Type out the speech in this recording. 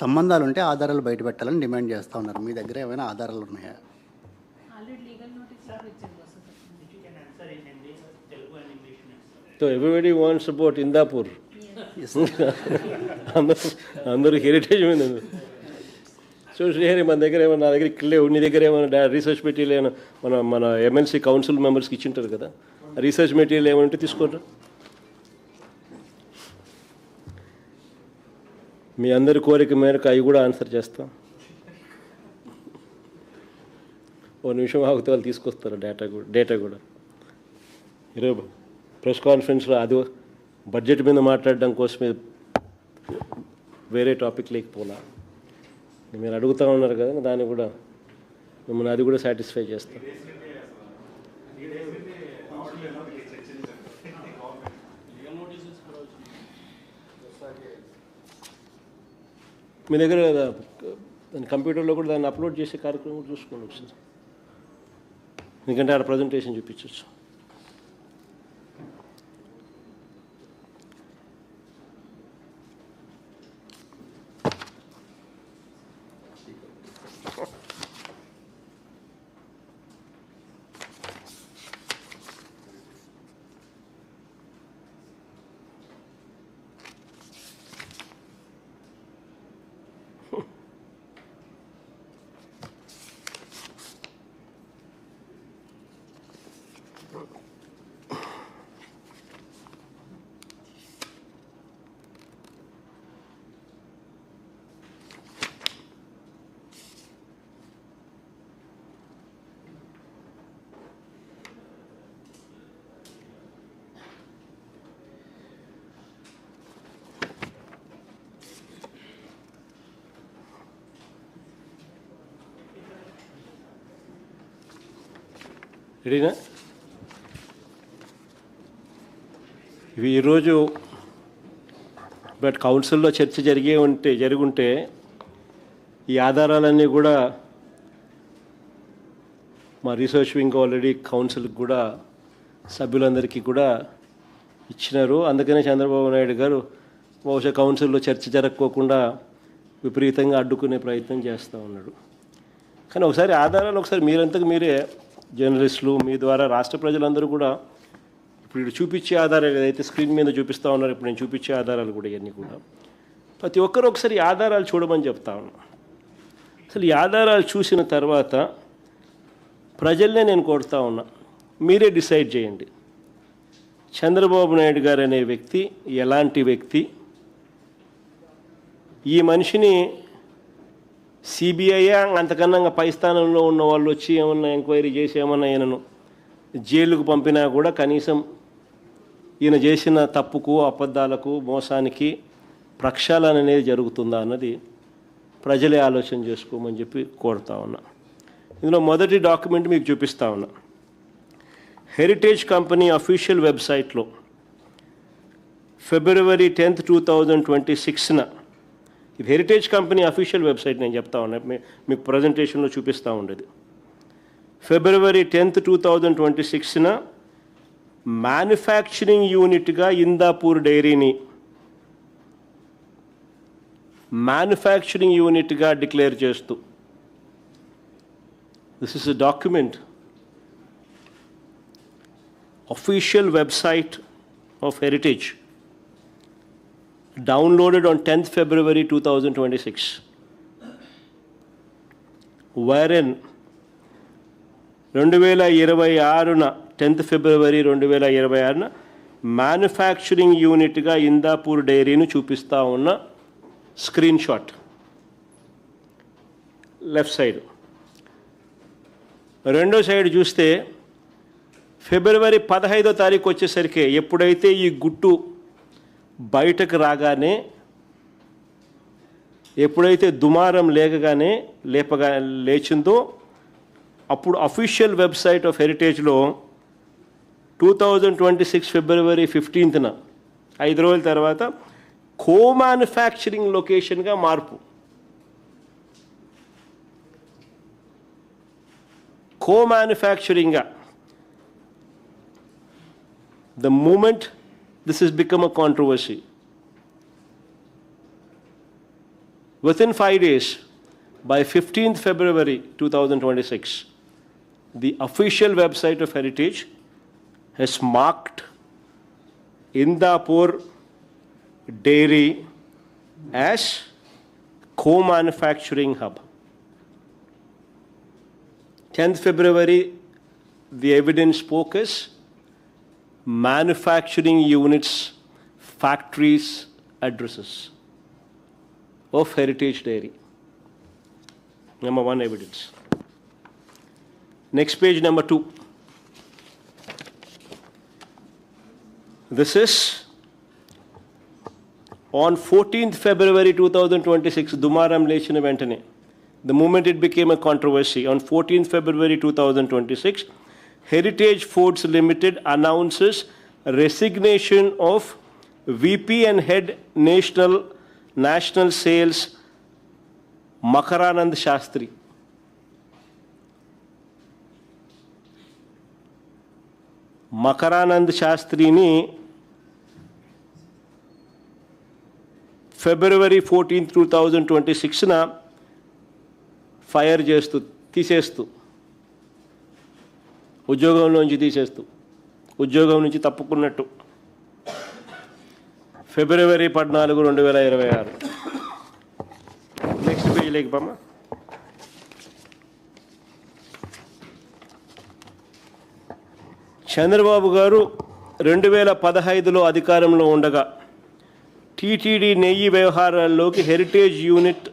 సంబంధాలు ఉంటే ఆధారాలు బయట పెట్టాలని డిమాండ్ చేస్తూ ఉన్నారు. మీ దగ్గర ఏమైనా ఆధారాలు ఉన్నాయా? So everybody wants about Indapur. Yes. అందరూ హెరిటేజ్ మీద సో శ్రీహరి మన దగ్గర ఏమన్నా నా దగ్గర ఇక్కడ లేవు, నీ దగ్గర ఏమైనా రీసెర్చ్ మెటీరియల్ ఏమైనా మన ఎమ్మెల్సీ కౌన్సిల్ మెంబర్స్కి ఇచ్చింటారు కదా, రీసెర్చ్ మెటీరియల్ ఏమంటే తీసుకోండి. మీ అందరి కోరిక మేరకు అవి కూడా ఆన్సర్ చేస్తాం. ఓ నిమిషం ఆగితే వాళ్ళు తీసుకొస్తారు డేటా కూడా. ఈరోజు ప్రెస్ కాన్ఫరెన్స్లో అది బడ్జెట్ మీద మాట్లాడడం కోసమే వేరే టాపిక్ లేకపోలా మీరు అడుగుతూ ఉన్నారు కదా, దాన్ని కూడా మిమ్మల్ని అది కూడా సాటిస్ఫై చేస్తాం. మీ దగ్గర దాని కంప్యూటర్లో కూడా దాన్ని అప్లోడ్ చేసే కార్యక్రమం కూడా చూసుకోండి ఒకసారి, ఎందుకంటే ఆడ ప్రజెంటేషన్ చూపించవచ్చు. రెడీనా? ఇవి ఈరోజు బట్ కౌన్సిల్లో చర్చ జరుగుంటే ఈ ఆధారాలన్నీ కూడా మా రీసెర్చ్ వింగ్ ఆల్రెడీ కౌన్సిల్కి కూడా సభ్యులందరికీ కూడా ఇచ్చినారు. అందుకనే చంద్రబాబు నాయుడు గారు బహుశా కౌన్సిల్లో చర్చ జరగకోకుండా విపరీతంగా అడ్డుకునే ప్రయత్నం చేస్తూ ఉన్నాడు. కానీ ఒకసారి ఆధారాలు ఒకసారి మీరంతకు మీరే జర్నలిస్టులు మీ ద్వారా రాష్ట్ర ప్రజలందరూ కూడా ఇప్పుడు చూపించే ఆధారాలు ఏదైతే స్క్రీన్ మీద చూపిస్తూ ఉన్నారు, ఇప్పుడు నేను చూపించే ఆధారాలు కూడా ఇవన్నీ కూడా ప్రతి ఒక్కరు ఒకసారి ఈ ఆధారాలు చూడమని చెప్తా ఉన్నాను. అసలు ఈ ఆధారాలు చూసిన తర్వాత ప్రజల్నే నేను కోరుతా ఉన్నా, మీరే డిసైడ్ చేయండి చంద్రబాబు నాయుడు గారు అనే వ్యక్తి ఎలాంటి వ్యక్తి, ఈ మనిషిని సిబిఐ అంతకన్నా పై స్థానంలో ఉన్న వాళ్ళు వచ్చి ఏమన్నా ఎంక్వైరీ చేసి ఏమన్నా ఈయనను జైలుకు పంపినా కూడా కనీసం ఈయన చేసిన తప్పుకు అబద్ధాలకు మోసానికి ప్రక్షాళన అనేది జరుగుతుందా అన్నది ప్రజలే ఆలోచన చేసుకోమని చెప్పి కోరుతా ఉన్నా. ఇందులో మొదటి డాక్యుమెంట్ మీకు చూపిస్తా ఉన్నా. హెరిటేజ్ కంపెనీ అఫీషియల్ వెబ్సైట్లో February 10th, 2026న ఇది హెరిటేజ్ కంపెనీ అఫీషియల్ వెబ్సైట్ నేను చెప్తా ఉన్నా, మీకు ప్రజెంటేషన్లో చూపిస్తూ ఉండేది. February 10th, 2026న మ్యానుఫ్యాక్చరింగ్ యూనిట్గా ఇందాపూర్ డైరీని మ్యానుఫ్యాక్చరింగ్ యూనిట్గా డిక్లేర్ చేస్తూ, this is a document official website of Heritage downloaded on 10th February 2026, wherein 2026న 10th February 2026న మ్యానుఫ్యాక్చరింగ్ యూనిట్గా ఇందాపూర్ డైరీని చూపిస్తూ ఉన్న స్క్రీన్ షాట్ లెఫ్ట్ సైడ్. రెండో సైడ్ చూస్తే February 15వ తారీఖు వచ్చేసరికి ఎప్పుడైతే ఈ గుట్టు బయటకు రాగానే, ఎప్పుడైతే దుమారం లేచిందో అప్పుడు అఫీషియల్ వెబ్సైట్ ఆఫ్ హెరిటేజ్లో 2026 February 15న 5 రోజుల తర్వాత మ్యానుఫ్యాక్చరింగ్ లొకేషన్గా మార్పు. మ్యానుఫ్యాక్చరింగ్గా the moment this has become a controversy. Within 5 days, by 15th February 2026, the official website of Heritage has marked Indapur Dairy as co-manufacturing hub. 10th February, the evidence spoke as manufacturing units, factories, addresses of Heritage Dairy. Number 1 evidence. Next page, number 2. This is on 14th February 2026, Dumaram Lechina Ventane. The moment it became a controversy, on 14th February 2026, Heritage Foods Limited announces resignation of VP and Head National Sales Makaranand Shastri. Makaranand Shastrini February 14th 2026 na fire చేస్తూ తీసేస్తూ ఉద్యోగం నుంచి తప్పుకున్నట్టు ఫిబ్రవరి 14, 2026. Next page లేకపోమ్మా. చంద్రబాబు గారు 2015లో అధికారంలో ఉండగా టీటీడీ నెయ్యి వ్యవహారాల్లోకి హెరిటేజ్ యూనిట్